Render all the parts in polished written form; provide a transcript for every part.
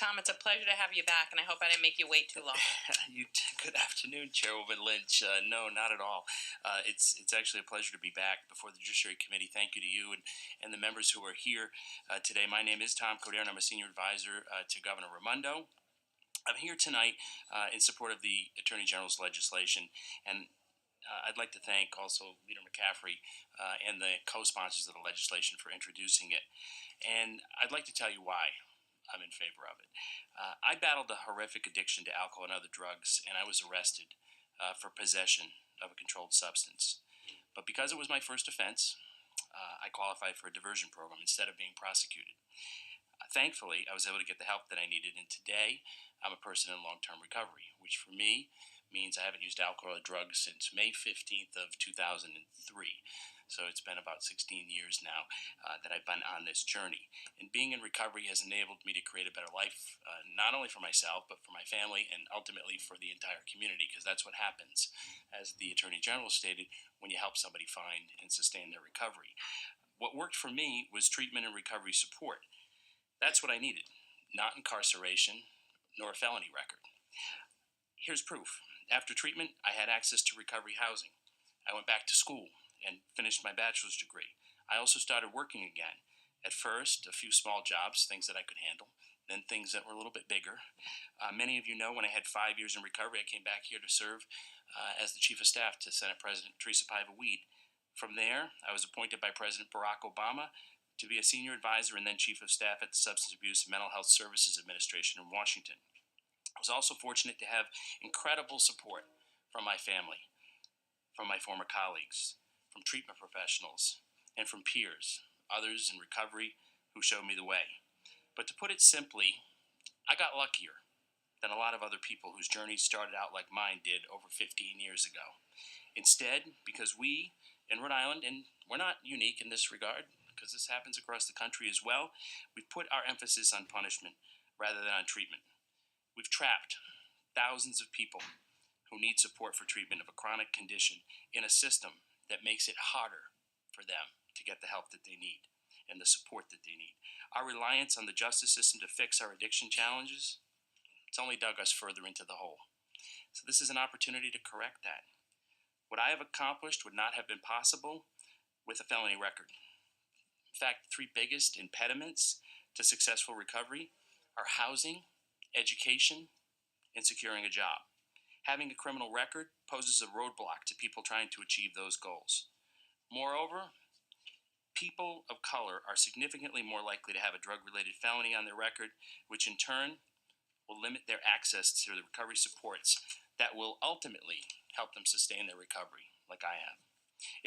Tom, it's a pleasure to have you back, and I hope I didn't make you wait too long. Good afternoon, Chairwoman Lynch. No, not at all. It's actually a pleasure to be back before the Judiciary Committee. Thank you to you and the members who are here today. My name is Tom Coderre, and I'm a senior advisor to Governor Raimondo. I'm here tonight in support of the Attorney General's legislation, and I'd like to thank also Leader McCaffrey and the co-sponsors of the legislation for introducing it. And I'd like to tell you why I'm in favor of it. I battled a horrific addiction to alcohol and other drugs, and I was arrested for possession of a controlled substance. But because it was my first offense, I qualified for a diversion program instead of being prosecuted. Thankfully, I was able to get the help that I needed, and today I'm a person in long-term recovery, which for me means I haven't used alcohol or drugs since May 15th of 2003. So it's been about 16 years now that I've been on this journey. And being in recovery has enabled me to create a better life, not only for myself, but for my family and ultimately for the entire community, because that's what happens, as the Attorney General stated, when you help somebody find and sustain their recovery. What worked for me was treatment and recovery support. That's what I needed, not incarceration nor a felony record. Here's proof. After treatment, I had access to recovery housing. I went back to school and finished my bachelor's degree. I also started working again. At first, a few small jobs, things that I could handle, then things that were a little bit bigger. Many of you know when I had 5 years in recovery, I came back here to serve as the Chief of Staff to Senate President Teresa Paiva-Weed. From there, I was appointed by President Barack Obama to be a senior advisor and then Chief of Staff at the Substance Abuse and Mental Health Services Administration in Washington. I was also fortunate to have incredible support from my family, from my former colleagues, from treatment professionals, and from peers, others in recovery who showed me the way. But to put it simply, I got luckier than a lot of other people whose journeys started out like mine did over 15 years ago. Instead, because we in Rhode Island, and we're not unique in this regard, because this happens across the country as well, we've put our emphasis on punishment rather than on treatment. We've trapped thousands of people who need support for treatment of a chronic condition in a system that makes it harder for them to get the help that they need and the support that they need. Our reliance on the justice system to fix our addiction challenges, it's only dug us further into the hole. So this is an opportunity to correct that. What I have accomplished would not have been possible with a felony record. In fact, the three biggest impediments to successful recovery are housing, education, and securing a job. Having a criminal record poses a roadblock to people trying to achieve those goals. Moreover, people of color are significantly more likely to have a drug-related felony on their record, which in turn will limit their access to the recovery supports that will ultimately help them sustain their recovery, like I have.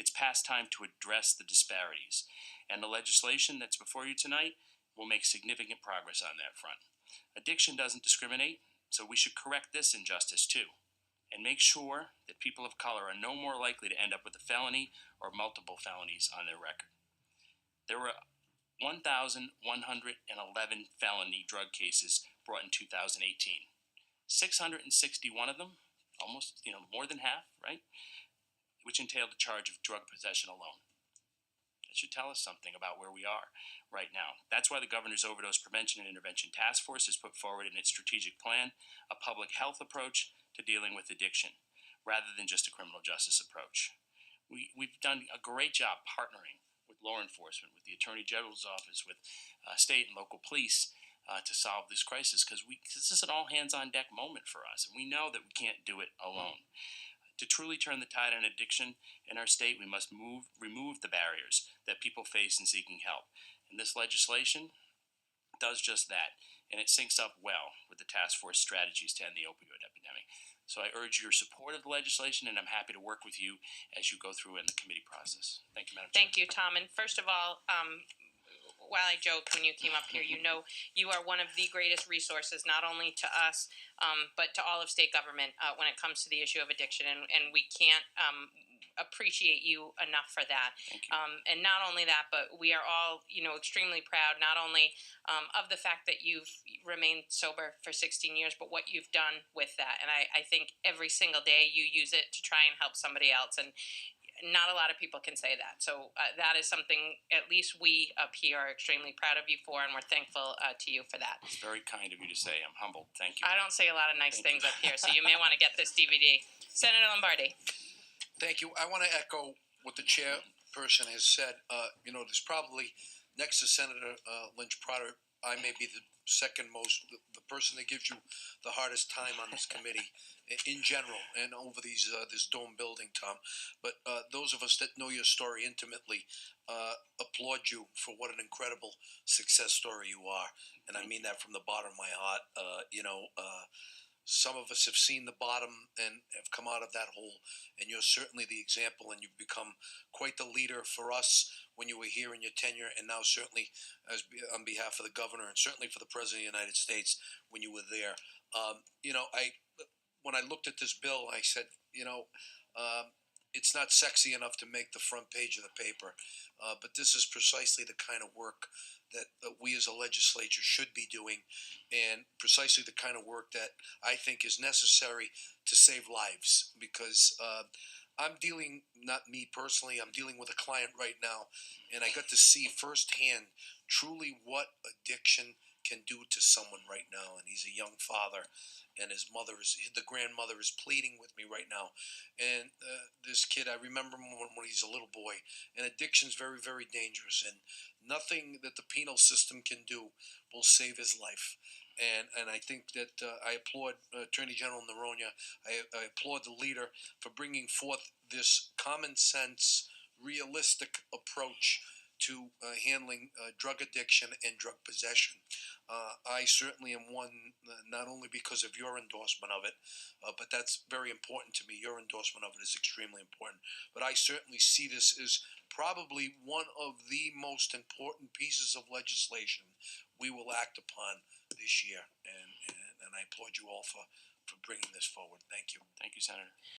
It's past time to address the disparities, and the legislation that's before you tonight will make significant progress on that front. Addiction doesn't discriminate, so we should correct this injustice too, and make sure that people of color are no more likely to end up with a felony or multiple felonies on their record. There were 1,111 felony drug cases brought in 2018. 661 of them, almost, more than half, right? Which entailed a charge of drug possession alone. That should tell us something about where we are right now. That's why the Governor's Overdose Prevention and Intervention Task Force has put forward in its strategic plan a public health approach to dealing with addiction, rather than just a criminal justice approach. We've done a great job partnering with law enforcement, with the Attorney General's office, with state and local police to solve this crisis, because this is an all-hands-on-deck moment for us, and we know that we can't do it alone. To truly turn the tide on addiction in our state, we must remove the barriers that people face in seeking help. And this legislation does just that, and it syncs up well with the task force strategies to end the opioid epidemic. So I urge your support of the legislation, and I'm happy to work with you as you go through in the committee process. Thank you, Madam Chair. Thank you, Tom. And first of all, while I joked when you came up here, you know you are one of the greatest resources, not only to us, but to all of state government when it comes to the issue of addiction. And we can't appreciate you enough for that. Thank you. And not only that, but we are all, extremely proud, not only of the fact that you've remained sober for 16 years, but what you've done with that. And I think every single day you use it to try and help somebody else. And not a lot of people can say that. So that is something at least we up here are extremely proud of you for, and we're thankful to you for that. It's very kind of you to say. I'm humbled. Thank you. I don't say a lot of nice Thank things you. up here, so you may want to get this DVD. Senator Lombardi. Thank you. I want to echo what the chairperson has said. There's probably next to Senator Lynch Trotter, I may be the second most, the person that gives you the hardest time on this committee in general and over this dome building, Tom. But those of us that know your story intimately applaud you for what an incredible success story you are, and I mean that from the bottom of my heart. Some of us have seen the bottom and have come out of that hole, and you're certainly the example, and you've become quite the leader for us when you were here in your tenure, and now certainly on behalf of the governor and certainly for the president of the United States when you were there. When I looked at this bill, I said, it's not sexy enough to make the front page of the paper, but this is precisely the kind of work that we as a legislature should be doing, and precisely the kind of work that I think is necessary to save lives. Because I'm dealing, not me personally, I'm dealing with a client right now, and I got to see firsthand truly what addiction can do to someone right now. And he's a young father, and the grandmother is pleading with me right now. And this kid, I remember him when he's a little boy. And addiction's very, very dangerous, and nothing that the penal system can do will save his life. And I think that I applaud Attorney General Noronha. I applaud the leader for bringing forth this common sense, realistic approach to handling drug addiction and drug possession. I certainly am one, not only because of your endorsement of it, but that's very important to me. Your endorsement of it is extremely important. But I certainly see this as probably one of the most important pieces of legislation we will act upon this year. And I applaud you all for bringing this forward. Thank you. Thank you, Senator.